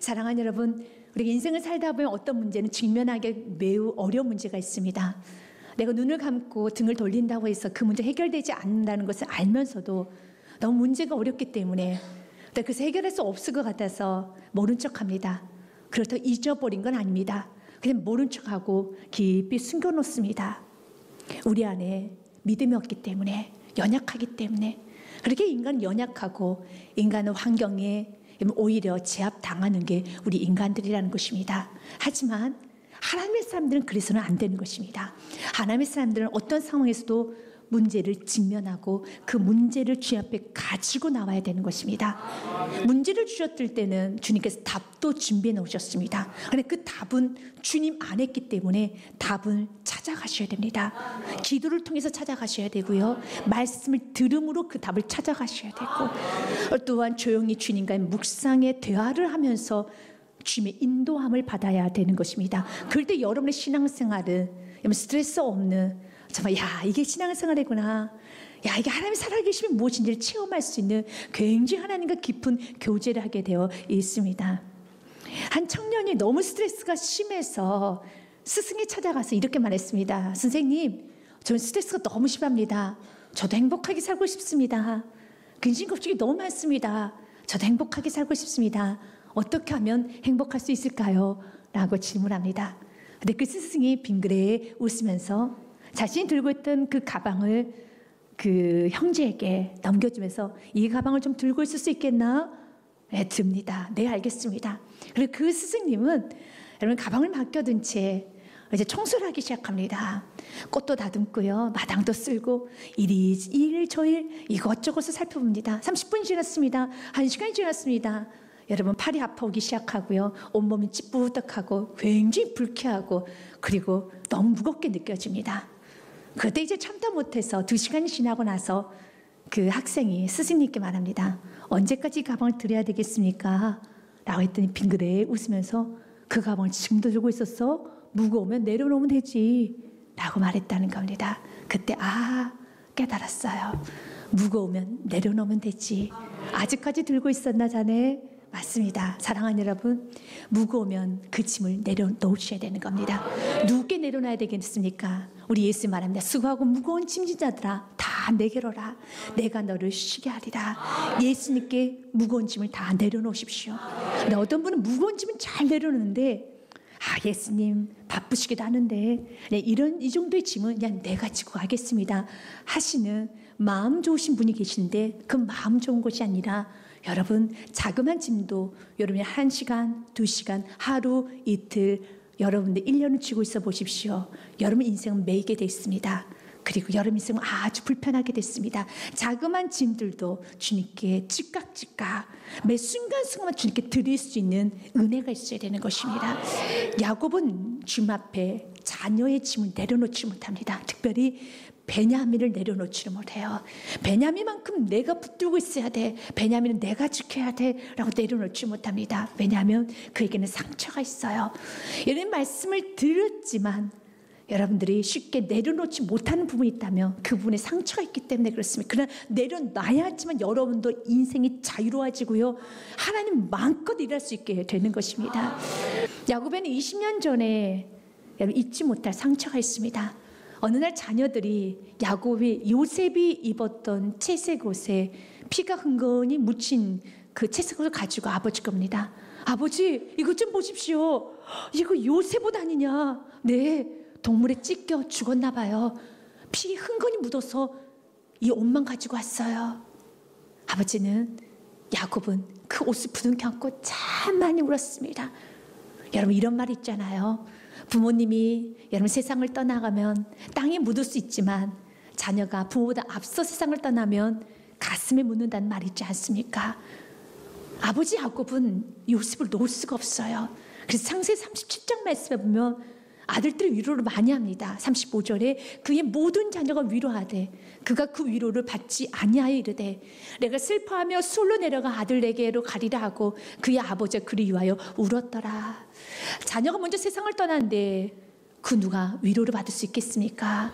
사랑하는 여러분, 우리가 인생을 살다 보면 어떤 문제는 직면하기 매우 어려운 문제가 있습니다. 내가 눈을 감고 등을 돌린다고 해서 그 문제 해결되지 않는다는 것을 알면서도 너무 문제가 어렵기 때문에 그래서 해결할 수 없을 것 같아서 모른 척합니다. 그렇다고 잊어버린 건 아닙니다. 그냥 모른 척하고 깊이 숨겨놓습니다. 우리 안에 믿음이 없기 때문에, 연약하기 때문에. 그렇게 인간은 연약하고 인간은 환경에 오히려 제압당하는 게 우리 인간들이라는 것입니다. 하지만 하나님의 사람들은 그래서는 안 되는 것입니다. 하나님의 사람들은 어떤 상황에서도 문제를 직면하고 그 문제를 주님 앞에 가지고 나와야 되는 것입니다. 문제를 주셨을 때는 주님께서 답도 준비해 놓으셨습니다. 그런데 그 답은 주님 안에 있기 때문에 답을 찾아가셔야 됩니다. 기도를 통해서 찾아가셔야 되고요. 말씀을 들음으로 그 답을 찾아가셔야 되고, 또한 조용히 주님과의 묵상의 대화를 하면서 주님의 인도함을 받아야 되는 것입니다. 그럴 때 여러분의 신앙생활은 스트레스 없는, 정말 이게 신앙생활이구나, 이게 하나님이 살아계시면 무엇인지를 체험할 수 있는 굉장히 하나님과 깊은 교제를 하게 되어 있습니다. 한 청년이 너무 스트레스가 심해서 스승이 찾아가서 이렇게 말했습니다. 선생님, 저는 스트레스가 너무 심합니다. 저도 행복하게 살고 싶습니다. 근심 걱정이 너무 많습니다. 저도 행복하게 살고 싶습니다. 어떻게 하면 행복할 수 있을까요? 라고 질문합니다. 근데 그 스승이 빙그레 웃으면서 자신이 들고 있던 그 가방을 그 형제에게 넘겨주면서, 이 가방을 좀 들고 있을 수 있겠나? 네, 듭니다. 네, 알겠습니다. 그리고 그 스승님은 여러분 가방을 맡겨둔 채 이제 청소를 하기 시작합니다. 꽃도 다듬고요, 마당도 쓸고 일 저일 이것저것을 살펴봅니다. 30분이 지났습니다. 1시간이 지났습니다. 여러분, 팔이 아파오기 시작하고요, 온몸이 찌뿌덕하고 굉장히 불쾌하고, 그리고 너무 무겁게 느껴집니다. 그때 이제 참다 못해서 2시간이 지나고 나서 그 학생이 스승님께 말합니다. 언제까지 이 가방을 들여야 되겠습니까? 라고 했더니 빙그레 웃으면서, 그 가방을 지금도 들고 있었어? 무거우면 내려놓으면 되지. 라고 말했다는 겁니다. 그때 깨달았어요. 무거우면 내려놓으면 되지. 아직까지 들고 있었나 자네? 맞습니다. 사랑하는 여러분, 무거우면 그 짐을 내려놓으셔야 되는 겁니다. 누구께 내려놔야 되겠습니까? 우리 예수 말합니다. 수고하고 무거운 짐진 자들아, 다 내게로라. 내가 너를 쉬게 하리라. 예수님께 무거운 짐을 다 내려놓으십시오. 근데 어떤 분은 무거운 짐은 잘 내려놓는데, 예수님 바쁘시기도 하는데 이 정도의 짐은 그냥 내가 지고 가겠습니다 하시는 마음 좋으신 분이 계시는데, 그 마음 좋은 것이 아니라 여러분, 자그마한 짐도 여러분이 1시간, 2시간, 하루, 이틀, 여러분들 1년을 쥐고 있어 보십시오. 여러분 인생은 매이게 돼 있습니다. 그리고 여러분 인생은 아주 불편하게 됐습니다. 자그마한 짐들도 주님께 찌깍찌깍 매 순간순간 주님께 드릴 수 있는 은혜가 있어야 되는 것입니다. 야곱은 주님 앞에 자녀의 짐을 내려놓지 못합니다. 특별히 베냐민을 내려놓지를 못해요. 베냐민만큼 내가 붙들고 있어야 돼, 베냐민은 내가 지켜야 돼 라고 내려놓지 못합니다. 왜냐하면 그에게는 상처가 있어요. 이런 말씀을 들었지만 여러분들이 쉽게 내려놓지 못하는 부분이 있다면 그 부분에 상처가 있기 때문에 그렇습니다. 그러나 내려놔야지만 여러분도 인생이 자유로워지고요, 하나님 마음껏 일할 수 있게 되는 것입니다. 야곱에는 20년 전에 여러분 잊지 못할 상처가 있습니다. 어느 날 자녀들이 야곱이 요셉이 입었던 채색 옷에 피가 흥건히 묻힌 그 채색 옷을 가지고 아버지 겁니다. 아버지, 이것 좀 보십시오. 이거 요셉 옷 아니냐? 네, 동물에 찢겨 죽었나 봐요. 피 흥건히 묻어서 이 옷만 가지고 왔어요. 아버지는, 야곱은 그 옷을 부둥켜 안고 참 많이 울었습니다. 여러분, 이런 말 있잖아요. 부모님이 여러분 세상을 떠나가면 땅에 묻을 수 있지만 자녀가 부모보다 앞서 세상을 떠나면 가슴에 묻는다는 말 있지 않습니까? 아버지 야곱은 요셉을 놓을 수가 없어요. 그래서 창세기 37장 말씀에 보면 아들들이 위로를 많이 합니다. 35절에 그의 모든 자녀가 위로하되 그가 그 위로를 받지 아니하여 이르되 내가 슬퍼하며 솔로 내려가 아들에게로 가리라 하고 그의 아버지가 그를 위하여 울었더라. 자녀가 먼저 세상을 떠났는데 그 누가 위로를 받을 수 있겠습니까?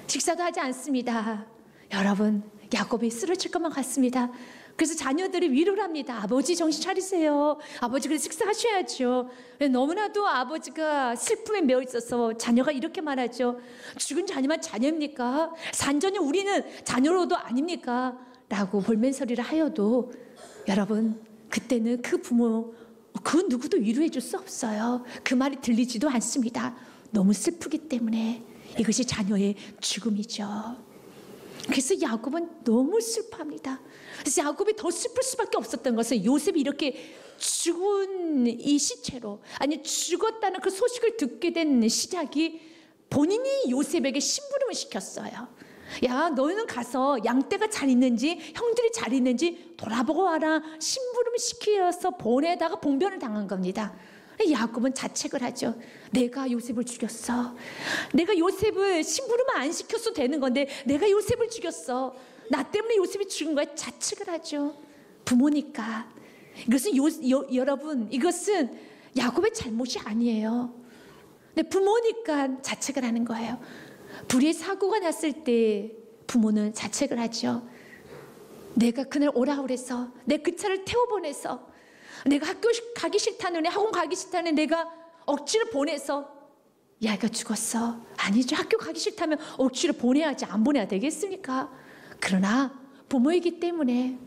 식사도 하지 않습니다. 여러분, 야곱이 쓰러질 것만 같습니다. 그래서 자녀들이 위로를 합니다. 아버지 정신 차리세요. 아버지 그래 식사하셔야죠. 너무나도 아버지가 슬픔에 매여 있어서 자녀가 이렇게 말하죠. 죽은 자녀만 자녀입니까? 산 자녀 우리는 자녀로도 아닙니까? 라고 볼멘소리를 하여도 여러분 그때는 그 부모 그 누구도 위로해 줄 수 없어요. 그 말이 들리지도 않습니다. 너무 슬프기 때문에. 이것이 자녀의 죽음이죠. 그래서 야곱은 너무 슬퍼합니다. 그래서 야곱이 더 슬플 수밖에 없었던 것은 요셉이 이렇게 죽은 이 시체로, 아니 죽었다는 그 소식을 듣게 된 시작이 본인이 요셉에게 심부름을 시켰어요. 야, 너희는 가서 양떼가 잘 있는지 형들이 잘 있는지 돌아보고 와라. 심부름 시켜서 보내다가 봉변을 당한 겁니다. 야곱은 자책을 하죠. 내가 요셉을 죽였어. 내가 요셉을 심부름을 안 시켰어도 되는 건데 내가 요셉을 죽였어. 나 때문에 요셉이 죽은 거야. 자책을 하죠. 부모니까. 이것은 여러분 이것은 야곱의 잘못이 아니에요. 근데 부모니까 자책을 하는 거예요. 불의의 사고가 났을 때 부모는 자책을 하죠. 내가 그날 오라 그래서 내가 그 차를 태워보내서 내가 학교 가기 싫다는 애, 학원 가기 싫다는 애 내가 억지로 보내서 야가 죽었어. 아니죠. 학교 가기 싫다면 억지로 보내야지. 안 보내야 되겠습니까? 그러나 부모이기 때문에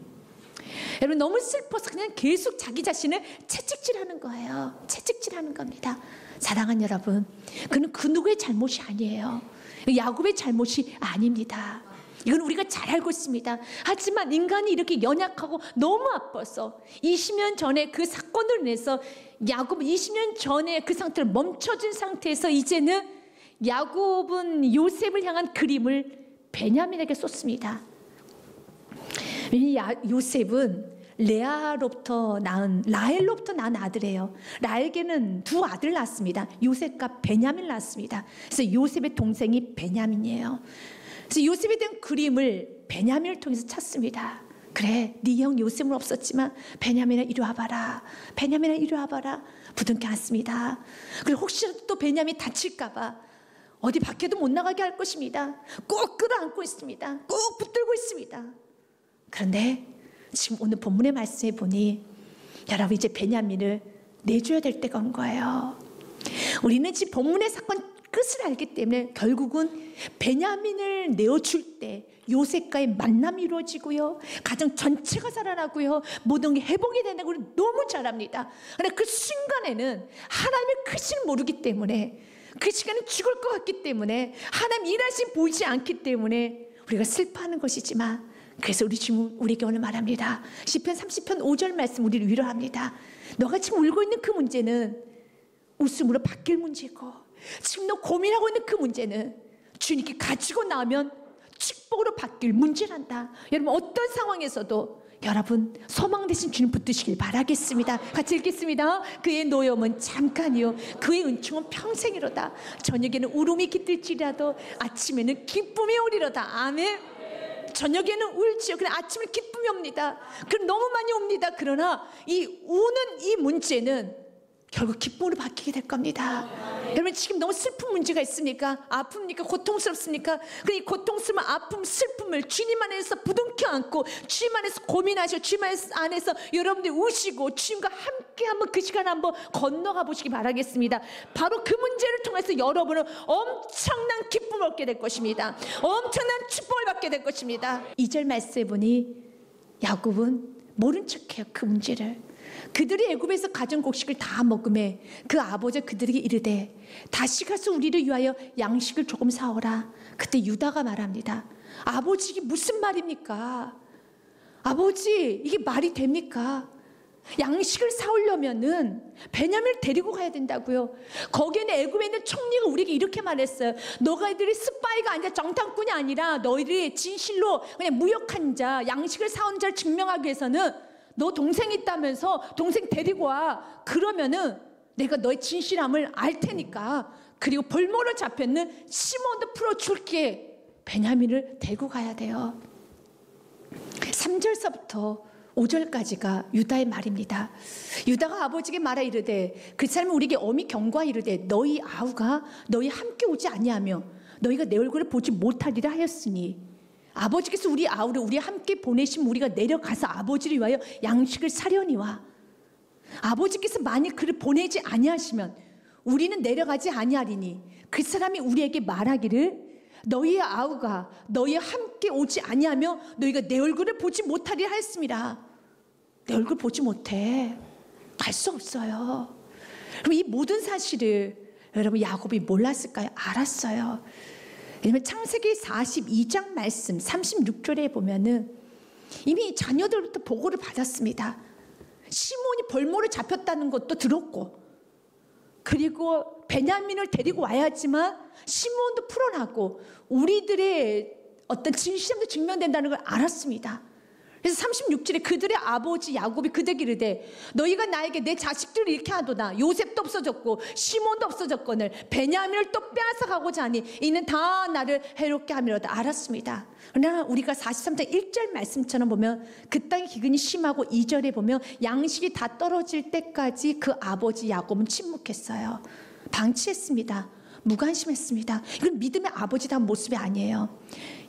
여러분 너무 슬퍼서 그냥 계속 자기 자신을 채찍질하는 거예요. 채찍질하는 겁니다. 사랑하는 여러분, 그는 그 누구의 잘못이 아니에요. 야곱의 잘못이 아닙니다. 이건 우리가 잘 알고 있습니다. 하지만 인간이 이렇게 연약하고 너무 아파서 20년 전에 그 사건으로 인해서 야곱은 20년 전에 그 상태를 멈춰진 상태에서 이제는 야곱은 요셉을 향한 그림을 베냐민에게 쏟습니다. 요셉은 레아로부터 낳은 라헬로부터 낳은 아들이에요. 라헬에게는 두 아들 낳았습니다. 요셉과 베냐민을 낳았습니다. 그래서 요셉의 동생이 베냐민이에요. 그래서 요셉에 대한 그림을 베냐민을 통해서 찾습니다. 그래, 네 형 요셉은 없었지만 베냐민아 이리 와봐라. 베냐민아 이리 와봐라. 부둥켜 안습니다. 그리고 혹시라도 또 베냐민이 다칠까봐 어디 밖에도 못 나가게 할 것입니다. 꼭 끌어안고 있습니다. 꼭 붙들고 있습니다. 그런데 지금 오늘 본문의 말씀에 보니 여러분 이제 베냐민을 내줘야 될 때가 온 거예요. 우리는 지금 본문의 사건 끝을 알기 때문에 결국은 베냐민을 내어줄 때 요셉과의 만남이 이루어지고요. 가정 전체가 살아나고요. 모든 게 회복이 되는 걸 너무 잘 압니다. 그런데 그 순간에는 하나님의 크신을 모르기 때문에 그 시간에 죽을 것 같기 때문에 하나님 일하신 보이지 않기 때문에 우리가 슬퍼하는 것이지만 그래서 우리 지금 우리에게 오늘 말합니다. 시편 30편 5절 말씀 우리를 위로합니다. 너가 지금 울고 있는 그 문제는 웃음으로 바뀔 문제고 지금 너 고민하고 있는 그 문제는 주님께 가지고 나면 축복으로 바뀔 문제란다. 여러분 어떤 상황에서도 여러분 소망 대신 주님 붙드시길 바라겠습니다. 같이 읽겠습니다. 그의 노염은 잠깐이요 그의 은총은 평생이로다. 저녁에는 울음이 깃들지라도 아침에는 기쁨이 오리로다. 아멘. 저녁에는 울지요. 그냥 아침에 기쁨이 옵니다. 그럼 너무 많이 옵니다. 그러나 이 우는 이 문제는 결국 기쁨으로 바뀌게 될 겁니다. 여러분 지금 너무 슬픈 문제가 있습니까? 아픕니까? 고통스럽습니까? 그 이 고통스러운 아픔, 슬픔을 주님 안에서 부둥켜 안고 주님 안에서 고민하시고 주님 안에서 여러분들이 우시고 주님과 함께 한번 그 시간 한번 건너가 보시기 바라겠습니다. 바로 그 문제를 통해서 여러분은 엄청난 기쁨을 얻게 될 것입니다. 엄청난 축복을 받게 될 것입니다. 2절 말씀해 보니 야곱은 모른 척해요. 그 문제를. 그들이 애굽에서 가진 곡식을 다 먹음에 그 아버지가 그들에게 이르되 다시 가서 우리를 위하여 양식을 조금 사오라. 그때 유다가 말합니다. 아버지 이게 무슨 말입니까? 아버지 이게 말이 됩니까? 양식을 사오려면은 베냐민을 데리고 가야 된다고요. 거기에는 애굽에 있는 총리가 우리에게 이렇게 말했어요. 너희들이 스파이가 아니라 정탐꾼이 아니라 너희들이 진실로 그냥 무역한 자, 양식을 사온 자를 증명하기 위해서는 너 동생 있다면서 동생 데리고 와. 그러면은 내가 너의 진실함을 알 테니까. 그리고 볼모로 잡혔는 시몬도 풀어줄게. 베냐민을 데리고 가야 돼요. 3절서부터 5절까지가 유다의 말입니다. 유다가 아버지에게 말하 이르되 그 사람은 우리에게 엄히 경고하 이르되 너희 아우가 너희 함께 오지 아니하며 너희가 내 얼굴을 보지 못하리라 하였으니 아버지께서 우리 아우를 우리 함께 보내신 우리가 내려가서 아버지를 위하여 양식을 사려니와 아버지께서 만일 그를 보내지 아니하시면 우리는 내려가지 아니하리니 그 사람이 우리에게 말하기를 너희의 아우가 너희와 함께 오지 아니하며 너희가 내 얼굴을 보지 못하리라 하였습니다. 내 얼굴 보지 못해. 갈 수 없어요. 그럼 이 모든 사실을 여러분 야곱이 몰랐을까요? 알았어요. 왜냐면 창세기 42장 말씀 36절에 보면은 이미 자녀들부터 보고를 받았습니다. 시몬이 벌모를 잡혔다는 것도 들었고, 그리고 베냐민을 데리고 와야지만 시몬도 풀어나고 우리들의 어떤 진실함도 증명된다는 걸 알았습니다. 그래서 36절에 그들의 아버지 야곱이 그들에게 이르되 너희가 나에게 내 자식들을 잃게 하도다. 요셉도 없어졌고 시몬도 없어졌거늘 베냐민을 또 빼앗아 가고자 하니 이는 다 나를 해롭게 함이로다. 알았습니다. 그러나 우리가 43장 1절 말씀처럼 보면 그 땅의 기근이 심하고 2절에 보면 양식이 다 떨어질 때까지 그 아버지 야곱은 침묵했어요. 방치했습니다. 무관심했습니다. 이건 믿음의 아버지다운 모습이 아니에요.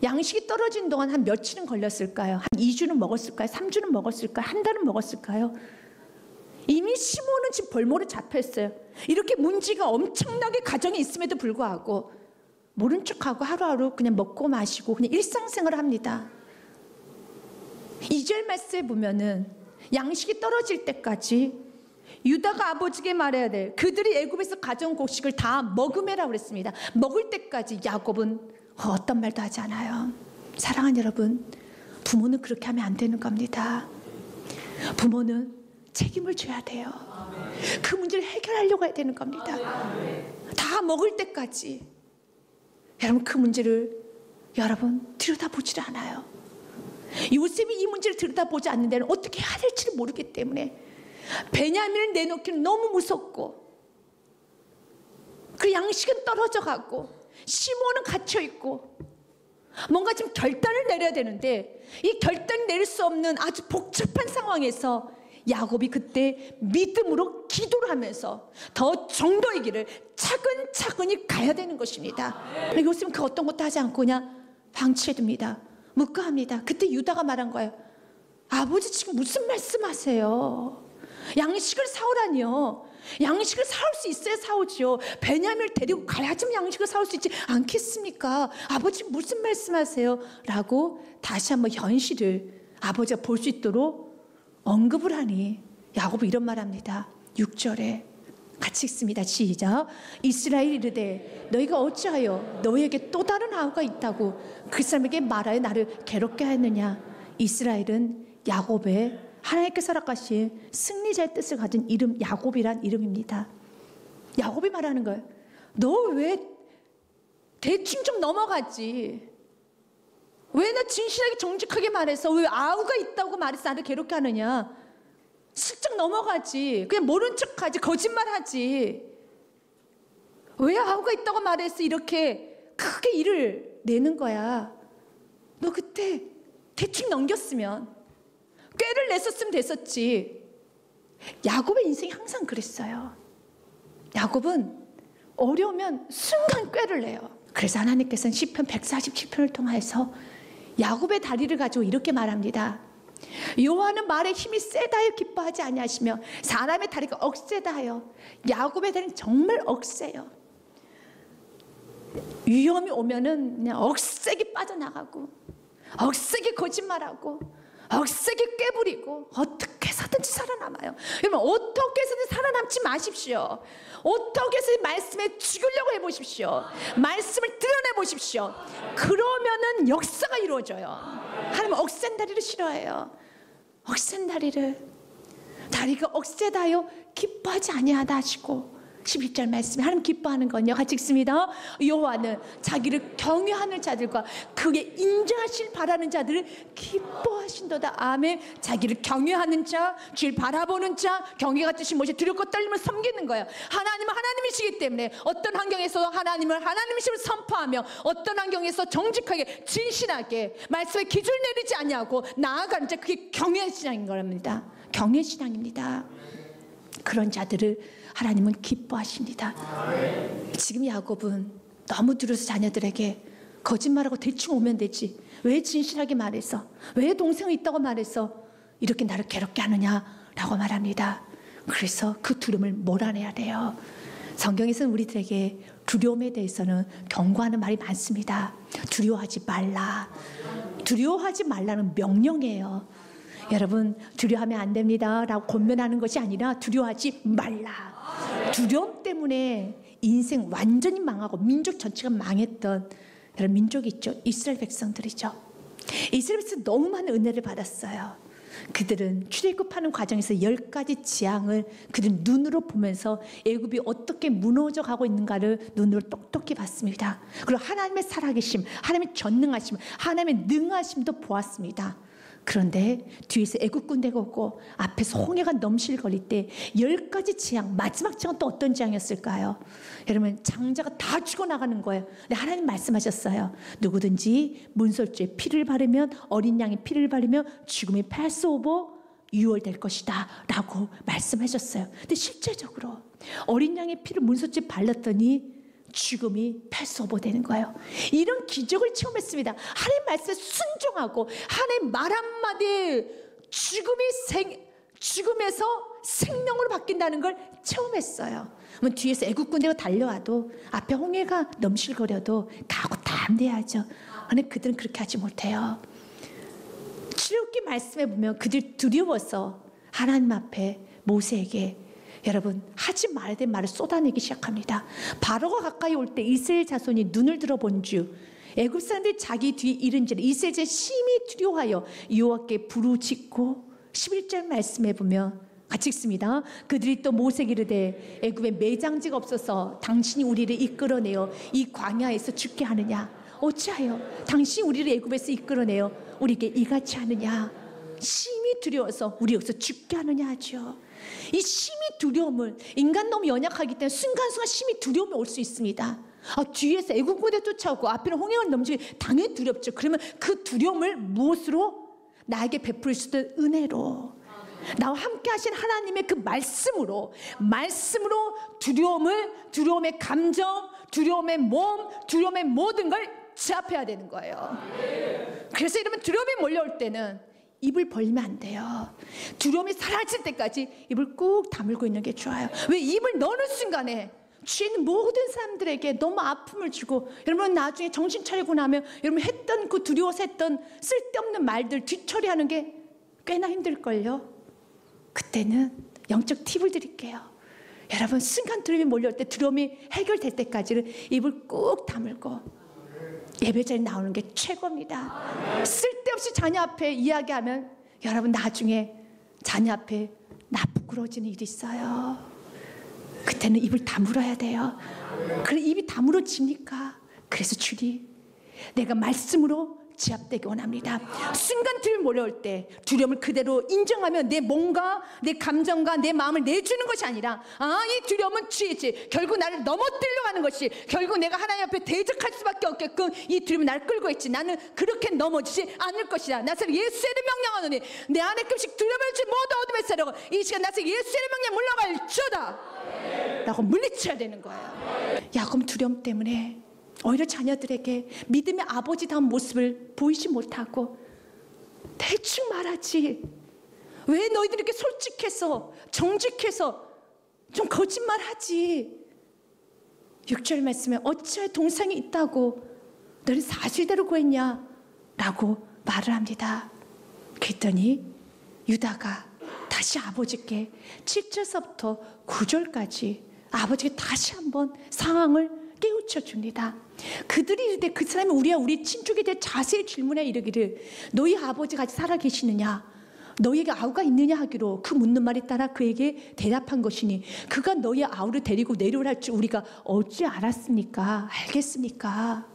양식이 떨어진 동안 한 며칠은 걸렸을까요? 한 2주는 먹었을까요? 3주는 먹었을까요? 한 달은 먹었을까요? 이미 시몬은 지금 벌모를 잡혔어요. 이렇게 문제가 엄청나게 가정에 있음에도 불구하고 모른 척하고 하루하루 그냥 먹고 마시고 그냥 일상생활을 합니다. 2절 말씀에 보면은 양식이 떨어질 때까지 유다가 아버지에게 말해야 돼. 그들이 애굽에서 가져온 곡식을 다 먹으매라고 그랬습니다. 먹을 때까지 야곱은 어떤 말도 하지 않아요. 사랑하는 여러분, 부모는 그렇게 하면 안 되는 겁니다. 부모는 책임을 져야 돼요. 그 문제를 해결하려고 해야 되는 겁니다. 다 먹을 때까지 여러분 그 문제를 여러분 들여다보지를 않아요. 요셉이 이 문제를 들여다보지 않는 데는 어떻게 해야 될지를 모르기 때문에 베냐민을 내놓기는 너무 무섭고 그 양식은 떨어져 가고 시몬은 갇혀 있고 뭔가 지금 결단을 내려야 되는데 이 결단을 내릴 수 없는 아주 복잡한 상황에서 야곱이 그때 믿음으로 기도를 하면서 더 정도의 길을 차근차근히 가야 되는 것입니다. 요셉은 그 어떤 것도 하지 않고 그냥 방치해둡니다. 묵과합니다. 그때 유다가 말한 거예요. 아버지 지금 무슨 말씀하세요? 양식을 사오라니요. 양식을 사올 수 있어야 사오지요. 베냐민을 데리고 가야지만 양식을 사올 수 있지 않겠습니까? 아버지 무슨 말씀하세요? 라고 다시 한번 현실을 아버지가 볼 수 있도록 언급을 하니 야곱은 이런 말합니다. 6절에 같이 읽습니다. 시작. 이스라엘이 이르되 너희가 어찌하여 너희에게 또 다른 아우가 있다고 그 사람에게 말하여 나를 괴롭게 하였느냐. 이스라엘은 야곱의 하나님께서 허락하신 승리자의 뜻을 가진 이름 야곱이란 이름입니다. 야곱이 말하는 거예요. 너 왜 대충 좀 넘어가지? 왜 나 진실하게 정직하게 말해서 왜 아우가 있다고 말해서 나를 괴롭게 하느냐? 슬쩍 넘어가지. 그냥 모른 척하지. 거짓말하지. 왜 아우가 있다고 말해서 이렇게 크게 일을 내는 거야? 너 그때 대충 넘겼으면 꾀를 냈었으면 됐었지. 야곱의 인생이 항상 그랬어요. 야곱은 어려우면 순간 꾀를 내요. 그래서 하나님께서는 시편 147편을 통해서 야곱의 다리를 가지고 이렇게 말합니다. 여호와는 말에 힘이 세다 하여 기뻐하지 아니하시며 사람의 다리가 억세다 하여. 야곱의 다리는 정말 억세요. 위험이 오면은 그냥 억세게 빠져나가고 억세게 거짓말하고 억세게 꾀부리고 어떻게 해서든지 살아남아요. 여러분 어떻게 해서든 살아남지 마십시오. 어떻게 해서든 말씀에 죽으려고 해보십시오. 말씀을 드러내 보십시오. 그러면은 역사가 이루어져요. 하나님은 억센 다리를 싫어해요. 억센 다리를. 다리가 억세다요 기뻐하지 아니하다 하시고 11절 말씀에 하나님 기뻐하는 건요. 같이 읽습니다. 여호와는 자기를 경외하는 자들과 그의 인자하실 바라는 자들을 기뻐하신도다. 아멘. 자기를 경외하는 자, 주를 바라보는 자, 경외가 뜻이 무엇이 두렵고 떨림을 섬기는 거예요. 하나님은 하나님이시기 때문에 어떤 환경에서 하나님을 하나님이심을 선포하며 어떤 환경에서 정직하게 진실하게 말씀에 기준을 내리지 아니하고 나아가는 자, 그게 경외신앙인 겁니다. 경외신앙입니다. 그런 자들을 하나님은 기뻐하십니다. 지금 야곱은 너무 두려워서 자녀들에게 거짓말하고 대충 오면 되지. 왜 진실하게 말해서, 왜 동생이 있다고 말해서 이렇게 나를 괴롭게 하느냐라고 말합니다. 그래서 그 두려움을 몰아내야 돼요. 성경에서는 우리들에게 두려움에 대해서는 경고하는 말이 많습니다. 두려워하지 말라. 두려워하지 말라는 명령이에요. 여러분, 두려워하면 안 됩니다 라고 권면하는 것이 아니라 두려워하지 말라. 두려움 때문에 인생 완전히 망하고 민족 전체가 망했던 여러 민족이 있죠. 이스라엘 백성들이죠. 이스라엘 백성은 너무 많은 은혜를 받았어요. 그들은 출애굽하는 과정에서 10가지 재앙을 그들은 눈으로 보면서 애굽이 어떻게 무너져 가고 있는가를 눈으로 똑똑히 봤습니다. 그리고 하나님의 살아계심, 하나님의 전능하심, 하나님의 능하심도 보았습니다. 그런데 뒤에서 애굽 군대가 오고 앞에서 홍해가 넘실거릴 때 10가지 재앙, 마지막 재앙은 또 어떤 재앙이었을까요? 여러분, 장자가 다 죽어나가는 거예요. 근데 하나님 말씀하셨어요. 누구든지 문설주에 피를 바르면, 어린 양의 피를 바르면 죽음이 패스오버 유월될 것이다 라고 말씀하셨어요. 근데 실제적으로 어린 양의 피를 문설주에 발랐더니 죽음이 패스오버 되는 거예요. 이런 기적을 체험했습니다. 하나님 말씀에 순종하고 하나님 말 한마디에 죽음에서 생명으로 바뀐다는 걸 체험했어요. 뒤에서 애국 군대가 달려와도 앞에 홍해가 넘실거려도 가고 담대하죠. 그런데 그들은 그렇게 하지 못해요. 출애굽기 말씀에 보면 그들 두려워서 하나님 앞에 모세에게 여러분, 하지 말아야 될 말을 쏟아내기 시작합니다. 바로가 가까이 올 때 이스라엘 자손이 눈을 들어본 주 애굽 사람들이 자기 뒤에 이른지라 이스라엘 자손이 심히 두려워하여 여호와께 부르짖고 11절 말씀에 보면 같이 읽습니다. 그들이 또 모세에게 이르되 애굽에 매장지가 없어서 당신이 우리를 이끌어내어 이 광야에서 죽게 하느냐? 어찌하여 당신이 우리를 애굽에서 이끌어내어 우리에게 이같이 하느냐? 심히 두려워서 우리 여기서 죽게 하느냐 하죠. 이 심히 두려움을, 인간 너무 연약하기 때문에 순간순간 심히 두려움이 올 수 있습니다. 뒤에서 애국 군대 쫓아오고 앞에는 홍해가 넘치기 당연히 두렵죠. 그러면 그 두려움을 무엇으로? 나에게 베풀 수 있는 은혜로, 나와 함께 하신 하나님의 그 말씀으로 두려움의 감정, 두려움의 몸, 두려움의 모든 걸 제압해야 되는 거예요. 그래서 여러분, 두려움이 몰려올 때는 입을 벌리면 안 돼요. 두려움이 사라질 때까지 입을 꾹 다물고 있는 게 좋아요. 왜? 입을 넣는 순간에 주위에 있는 모든 사람들에게 너무 아픔을 주고, 여러분 나중에 정신 차리고 나면 여러분 했던 그 두려워서 했던 쓸데없는 말들 뒤처리하는 게 꽤나 힘들걸요. 그때는 영적 팁을 드릴게요. 여러분, 순간 두려움이 몰려올 때, 두려움이 해결될 때까지는 입을 꾹 다물고 예배자리에 나오는 게 최고입니다. 쓸데없이 자녀 앞에 이야기하면 여러분 나중에 자녀 앞에 나 부끄러워지는 일이 있어요. 그때는 입을 다물어야 돼요. 그래, 입이 다물어지니까 그래서 주님, 내가 말씀으로 제압되기 원합니다. 순간 두려움이 몰려올 때 두려움을 그대로 인정하면 내 몸과 내 감정과 내 마음을 내주는 것이 아니라, 이 두려움은 주의지, 결국 나를 넘어뜨리려고 하는 것이, 결국 내가 하나님 앞에 대적할 수밖에 없게끔 이 두려움이 나를 끌고 있지, 나는 그렇게 넘어지지 않을 것이다. 나사렛 예수의 이름 명령하노니 내 안에 금씩 두려움을 줄 모두 어둠에 새려고 이 시간 나사렛 예수의 이름 명령 물러갈 주다 라고 물리쳐야 되는 거예요. 야곱 두려움 때문에 오히려 자녀들에게 믿음의 아버지다운 모습을 보이지 못하고 대충 말하지, 왜 너희들이 이렇게 솔직해서 정직해서 좀 거짓말하지? 6절 말씀에 어찌하여 동생이 있다고 너는 사실대로 구했냐? 라고 말을 합니다. 그랬더니 유다가 다시 아버지께 7절서부터 9절까지 아버지께 다시 한번 상황을 깨우쳐 줍니다. 그들이 이르되 그 사람이 우리와 우리 친족에 대해 자세히 질문해 이르기를 너희 아버지 같이 살아 계시느냐, 너희에게 아우가 있느냐 하기로 그 묻는 말에 따라 그에게 대답한 것이니 그가 너희 아우를 데리고 내려오라 할 줄 우리가 어찌 알았습니까? 알겠습니까?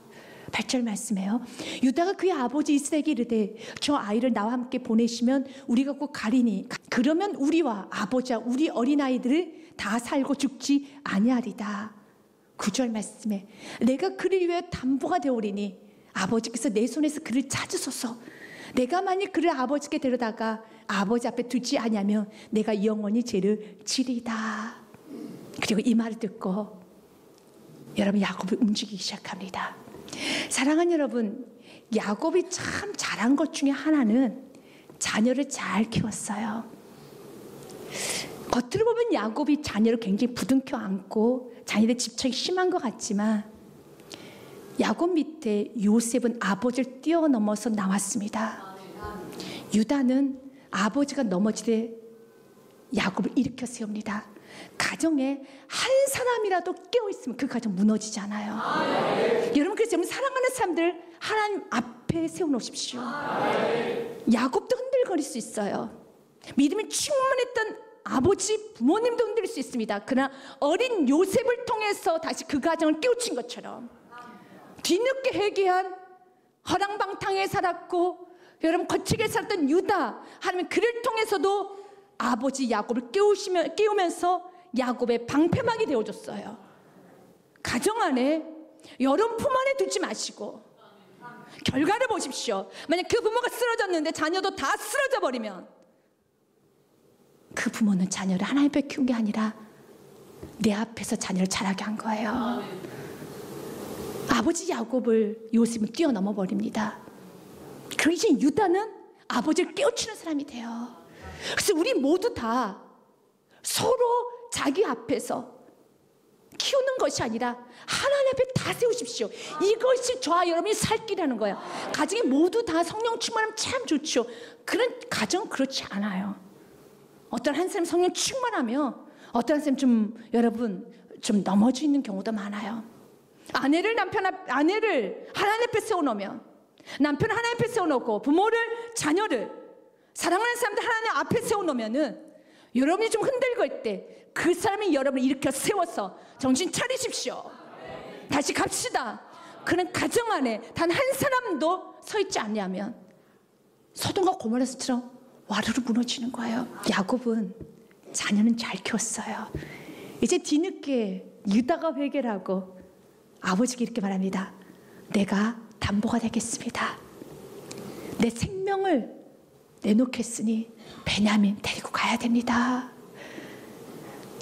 8절 말씀해요. 유다가 그의 아버지 이스라엘에게 이르되 저 아이를 나와 함께 보내시면 우리가 곧 가리니 그러면 우리와 아버지와 우리 어린아이들을 다 살고 죽지 아니하리다. 9절 말씀에 내가 그를 위해 담보가 되오리니 아버지께서 내 손에서 그를 찾으소서. 내가 만일 그를 아버지께 데려다가 아버지 앞에 두지 아니하면 내가 영원히 죄를 지리다. 그리고 이 말을 듣고 여러분 야곱이 움직이기 시작합니다. 사랑하는 여러분, 야곱이 참 잘한 것 중에 하나는 자녀를 잘 키웠어요. 겉으로 보면 야곱이 자녀를 굉장히 부둥켜 안고 자녀들의 집착이 심한 것 같지만 야곱 밑에 요셉은 아버지를 뛰어넘어서 나왔습니다. 유다는 아버지가 넘어지되 야곱을 일으켜 세웁니다. 가정에 한 사람이라도 깨어있으면 그 가정 무너지지 않아요. 여러분, 그래서 여러분 사랑하는 사람들 하나님 앞에 세워놓으십시오. 야곱도 흔들거릴 수 있어요. 믿음이 충만했던 아버지, 부모님도 흔들릴 수 있습니다. 그러나 어린 요셉을 통해서 다시 그 가정을 깨우친 것처럼 뒤늦게 회개한 허랑방탕에 살았고 여러분 거칠게 살았던 유다, 하나님 그를 통해서도 아버지 야곱을 깨우면서 야곱의 방패막이 되어줬어요. 가정 안에 여러분 품 안에 두지 마시고 결과를 보십시오. 만약 그 부모가 쓰러졌는데 자녀도 다 쓰러져 버리면 그 부모는 자녀를 하나님 앞에 키운 게 아니라 내 앞에서 자녀를 자라게 한 거예요. 아버지 야곱을 요셉은 뛰어넘어 버립니다. 그럼 이제 유다는 아버지를 깨우치는 사람이 돼요. 그래서 우리 모두 다 서로 자기 앞에서 키우는 것이 아니라 하나님 앞에 다 세우십시오. 이것이 저와 여러분이 살 길이라는 거예요. 가정이 모두 다 성령 충만하면 참 좋죠. 그런 가정 그렇지 않아요. 어떤 한 사람 성령 충만하며 어떤 한 사람 좀 여러분 좀 넘어져 있는 경우도 많아요. 아내를 하나님 앞에 세워놓으면 남편을 하나님 앞에 세워놓고 부모를 자녀를 사랑하는 사람들 하나님 앞에 세워놓으면은 여러분이 좀 흔들거릴 때 그 사람이 여러분을 일으켜 세워서 정신 차리십시오. 다시 갑시다. 그런 가정 안에 단 한 사람도 서 있지 않냐면 소돔과 고모라처럼 와르르 무너지는 거예요. 야곱은 자녀는 잘 키웠어요. 이제 뒤늦게 유다가 회개를 하고 아버지께 이렇게 말합니다. 내가 담보가 되겠습니다. 내 생명을 내놓겠으니 베냐민 데리고 가야 됩니다.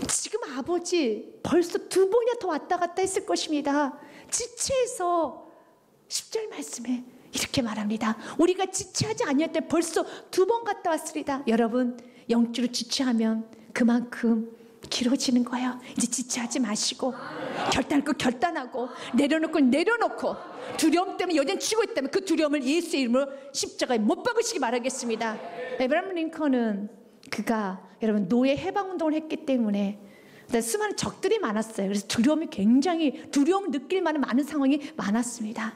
지금 아버지 벌써 2번이나 더 왔다 갔다 했을 것입니다. 지체해서 10절 말씀에 이렇게 말합니다. 우리가 지체하지 아니할 때 벌써 2번 갔다 왔으리다. 여러분 영적으로 지체하면 그만큼 길어지는 거예요. 이제 지체하지 마시고 결단할 거 결단하고 내려놓고 두려움 때문에 여전히 치고 있다면 그 두려움을 예수의 이름으로 십자가에 못 박으시기 바라겠습니다. 에브라임 링컨은 그가 여러분 노예 해방운동을 했기 때문에 수많은 적들이 많았어요. 그래서 두려움을 느낄 만한 많은 상황이 많았습니다.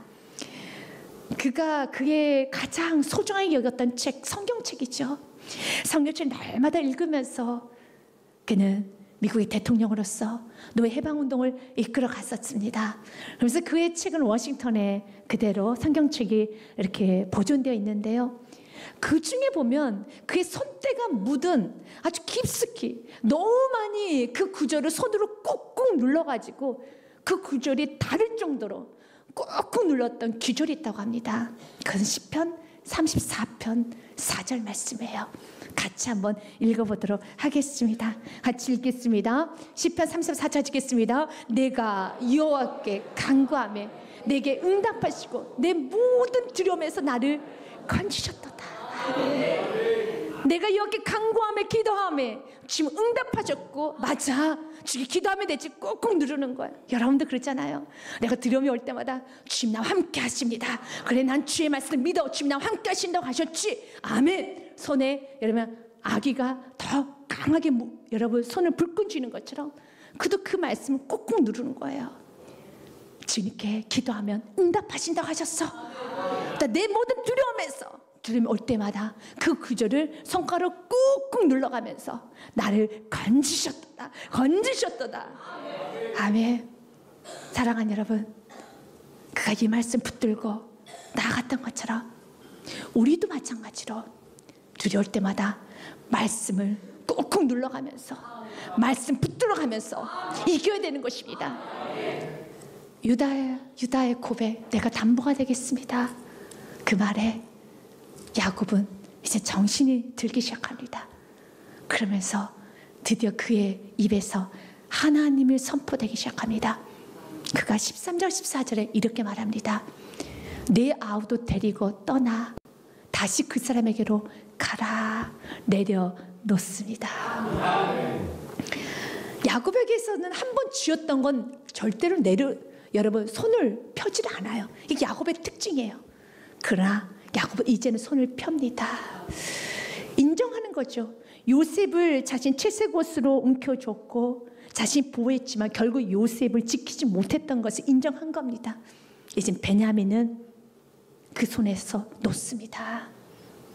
그가 그의 가장 소중하게 여겼던 책, 성경책이죠. 성경책을 날마다 읽으면서 그는 미국의 대통령으로서 노예 해방운동을 이끌어 갔었습니다. 그래서 그의 책은 워싱턴에 그대로 성경책이 이렇게 보존되어 있는데요. 그 중에 보면 그의 손때가 묻은 아주 깊숙이 너무 많이 그 구절을 손으로 꾹꾹 눌러가지고 그 구절이 다를 정도로 꾹꾹 눌렀던 구절이 있다고 합니다. 그건 시편 34편 4절 말씀이에요. 같이 한번 읽어보도록 하겠습니다. 같이 읽겠습니다. 시편 34절 읽겠습니다. 내가 여호와께 간구하며 내게 응답하시고 내 모든 두려움에서 나를 건지셨도다. 내가 여호와께 간구하며 기도하며 지금 응답하셨고 맞아 주께 기도하면 되지 꾹꾹 누르는 거예요. 여러분도 그렇잖아요. 내가 두려움이 올 때마다 주님 나와 함께 하십니다. 그래 난 주의 말씀을 믿어 주님 나와 함께 하신다고 하셨지. 아멘. 손에 여러분 아기가 더 강하게 여러분 손을 불끈 쥐는 것처럼 그도 그 말씀을 꾹꾹 누르는 거예요. 주님께 기도하면 응답하신다고 하셨어. 내 모든 두려움이 올 때마다 그 구절을 손가락으로 꾹꾹 눌러가면서 나를 건지셨도다. 아멘. 사랑하는 여러분, 그가 이 말씀 붙들고 나아갔던 것처럼 우리도 마찬가지로 두려울 때마다 말씀을 꾹꾹 눌러가면서 말씀 붙들어가면서 이겨야 되는 것입니다. 유다의 고백, 내가 담보가 되겠습니다. 그 말에 야곱은 이제 정신이 들기 시작합니다. 그러면서 드디어 그의 입에서 하나님을 선포되기 시작합니다. 그가 13절 14절에 이렇게 말합니다. 내 아우도 데리고 떠나 다시 그 사람에게로 가라 내려놓습니다. 야곱에게서는 한 번 쥐었던 건 절대로 여러분 손을 펴질 않아요. 이게 야곱의 특징이에요. 그러나 야곱은 이제는 손을 펴니다. 인정하는 거죠. 요셉을 자신 칠색 옷으로 움켜줬고 자신이 보호했지만 결국 요셉을 지키지 못했던 것을 인정한 겁니다. 이제 베냐민은 그 손에서 놓습니다.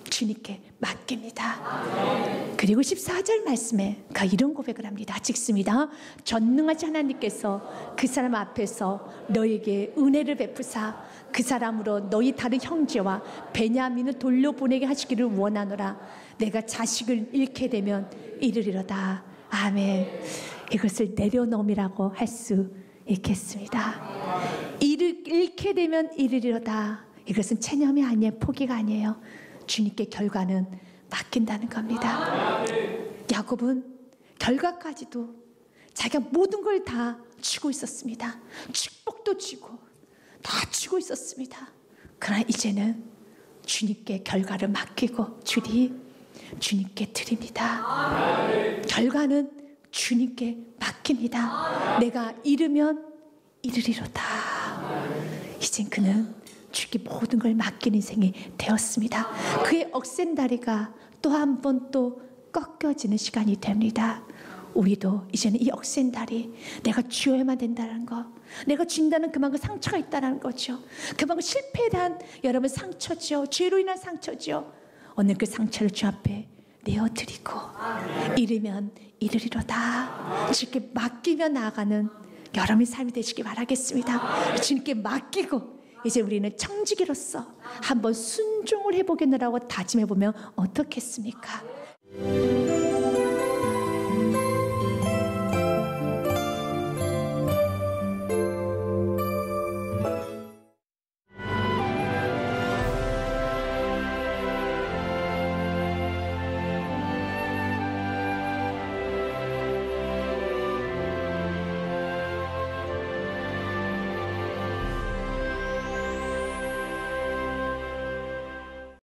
주님께 맡깁니다. 그리고 14절 말씀에 이런 고백을 합니다. 찍습니다. 전능하신 하나님께서 그 사람 앞에서 너에게 은혜를 베푸사 그 사람으로 너희 다른 형제와 베냐민을 돌려보내게 하시기를 원하노라. 내가 자식을 잃게 되면 이르리로다. 아멘. 이것을 내려놓음이라고 할 수 있겠습니다. 잃게 되면 이르리로다. 이것은 체념이 아니에요. 포기가 아니에요. 주님께 결과는 맡긴다는 겁니다. 야곱은 결과까지도 자기가 모든 걸 다 쥐고 있었습니다. 축복도 쥐고 다 쥐고 있었습니다. 그러나 이제는 주님께 결과를 맡기고 주님께 드립니다. 결과는 주님께 맡깁니다. 내가 잃으면 이르리로다. 이젠 그는 주께 모든 걸 맡기는 인생이 되었습니다. 그의 억센다리가 또 한 번 또 꺾여지는 시간이 됩니다. 우리도 이제는 이 억센다리 내가 쥐어야만 된다는 거, 내가 쥔다는 그만큼 상처가 있다는 거죠. 그만큼 실패에 대한 여러분 상처죠. 죄로 인한 상처죠. 오늘 그 상처를 주 앞에 내어드리고 잃으면 이르리로다. 주께 맡기며 나아가는 여러분의 삶이 되시기 바라겠습니다. 주님께 맡기고 이제 우리는 청지기로서 한번 순종을 해보겠노라고 다짐해보면 어떻겠습니까?